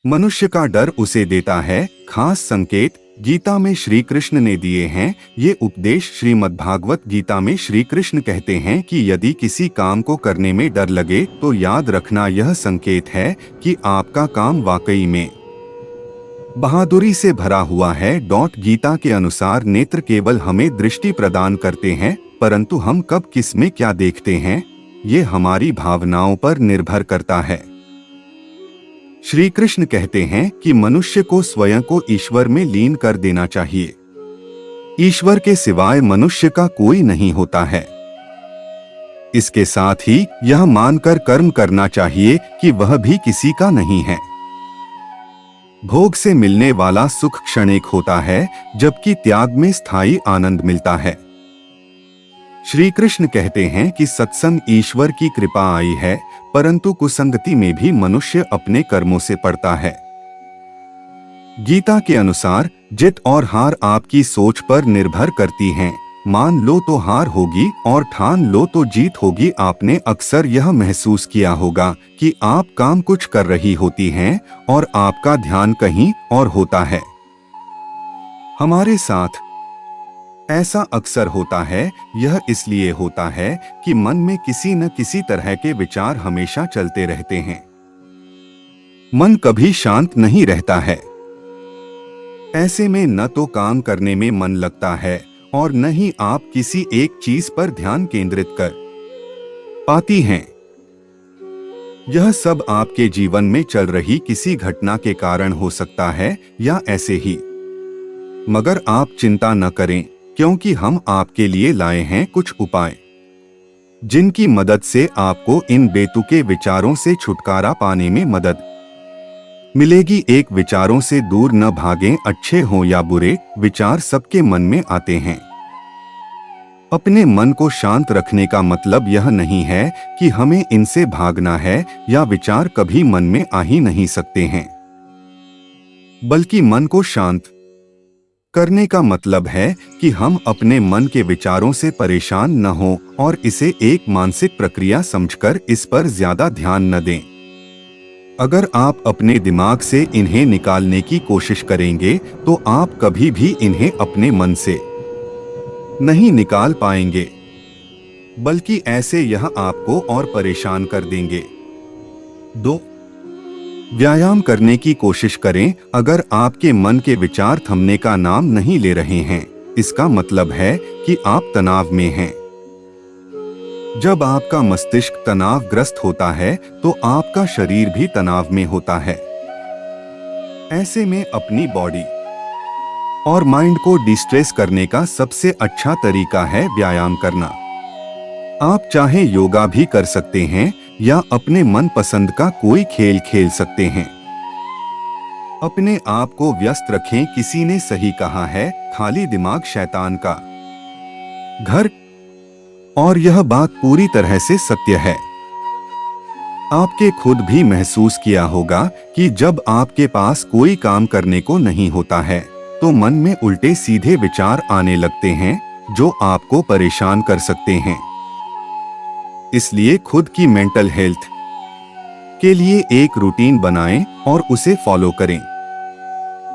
मनुष्य का डर उसे देता है खास संकेत गीता में श्री कृष्ण ने दिए हैं। ये उपदेश श्रीमद्भागवत गीता में श्री कृष्ण कहते हैं कि यदि किसी काम को करने में डर लगे तो याद रखना यह संकेत है कि आपका काम वाकई में बहादुरी से भरा हुआ है। गीता के अनुसार नेत्र केवल हमें दृष्टि प्रदान करते हैं, परंतु हम कब किस में क्या देखते हैं ये हमारी भावनाओं पर निर्भर करता है। श्री कृष्ण कहते हैं कि मनुष्य को स्वयं को ईश्वर में लीन कर देना चाहिए। ईश्वर के सिवाय मनुष्य का कोई नहीं होता है। इसके साथ ही यह मानकर कर्म करना चाहिए कि वह भी किसी का नहीं है। भोग से मिलने वाला सुख क्षणिक होता है, जबकि त्याग में स्थायी आनंद मिलता है। श्री कृष्ण कहते हैं कि सत्संग ईश्वर की कृपा आई है, परंतु कुसंगति में भी मनुष्य अपने कर्मों से पड़ता है। गीता के अनुसार जीत और हार आपकी सोच पर निर्भर करती हैं। मान लो तो हार होगी और ठान लो तो जीत होगी। आपने अक्सर यह महसूस किया होगा कि आप काम कुछ कर रही होती हैं और आपका ध्यान कहीं और होता है। हमारे साथ ऐसा अक्सर होता है। यह इसलिए होता है कि मन में किसी न किसी तरह के विचार हमेशा चलते रहते हैं। मन कभी शांत नहीं रहता है। ऐसे में न तो काम करने में मन लगता है और न ही आप किसी एक चीज पर ध्यान केंद्रित कर पाती हैं। यह सब आपके जीवन में चल रही किसी घटना के कारण हो सकता है या ऐसे ही। मगर आप चिंता न करें, क्योंकि हम आपके लिए लाए हैं कुछ उपाय, जिनकी मदद से आपको इन बेतुके विचारों से छुटकारा पाने में मदद मिलेगी। एक विचारों से दूर न भागें। अच्छे हों या बुरे, विचार सबके मन में आते हैं। अपने मन को शांत रखने का मतलब यह नहीं है कि हमें इनसे भागना है या विचार कभी मन में आ ही नहीं सकते हैं, बल्कि मन को शांत करने का मतलब है कि हम अपने मन के विचारों से परेशान न हों और इसे एक मानसिक प्रक्रिया समझकर इस पर ज्यादा ध्यान न दें। अगर आप अपने दिमाग से इन्हें निकालने की कोशिश करेंगे तो आप कभी भी इन्हें अपने मन से नहीं निकाल पाएंगे, बल्कि ऐसे यह आपको और परेशान कर देंगे। 2. व्यायाम करने की कोशिश करें। अगर आपके मन के विचार थमने का नाम नहीं ले रहे हैं, इसका मतलब है कि आप तनाव में हैं। जब आपका मस्तिष्क तनावग्रस्त होता है तो आपका शरीर भी तनाव में होता है। ऐसे में अपनी बॉडी और माइंड को डिस्ट्रेस करने का सबसे अच्छा तरीका है व्यायाम करना। आप चाहे योगा भी कर सकते हैं या अपने मन पसंद का कोई खेल खेल सकते हैं। अपने आप को व्यस्त रखें। किसी ने सही कहा है, खाली दिमाग शैतान का घर, और यह बात पूरी तरह से सत्य है। आपके खुद भी महसूस किया होगा कि जब आपके पास कोई काम करने को नहीं होता है तो मन में उल्टे सीधे विचार आने लगते हैं जो आपको परेशान कर सकते हैं। इसलिए खुद की मेंटल हेल्थ के लिए एक रूटीन बनाएं और उसे फॉलो करें।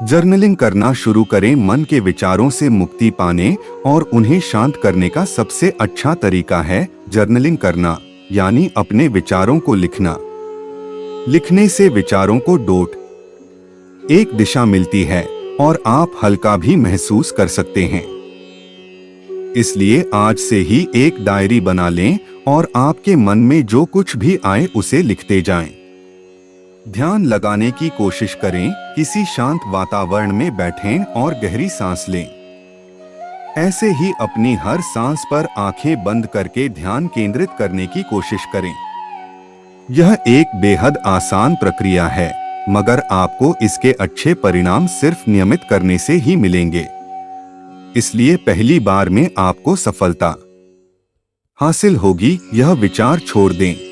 जर्नलिंग करना शुरू करें। मन के विचारों से मुक्ति पाने और उन्हें शांत करने का सबसे अच्छा तरीका है जर्नलिंग करना, यानी अपने विचारों को लिखना। लिखने से विचारों को एक दिशा मिलती है और आप हल्का भी महसूस कर सकते हैं। इसलिए आज से ही एक डायरी बना लें और आपके मन में जो कुछ भी आए उसे लिखते जाएं। ध्यान लगाने की कोशिश करें। किसी शांत वातावरण में बैठें और गहरी सांस लें। ऐसे ही अपनी हर सांस पर आंखें बंद करके ध्यान केंद्रित करने की कोशिश करें। यह एक बेहद आसान प्रक्रिया है, मगर आपको इसके अच्छे परिणाम सिर्फ नियमित करने से ही मिलेंगे। इसलिए पहली बार में आपको सफलता हासिल होगी। यह विचार छोड़ दें।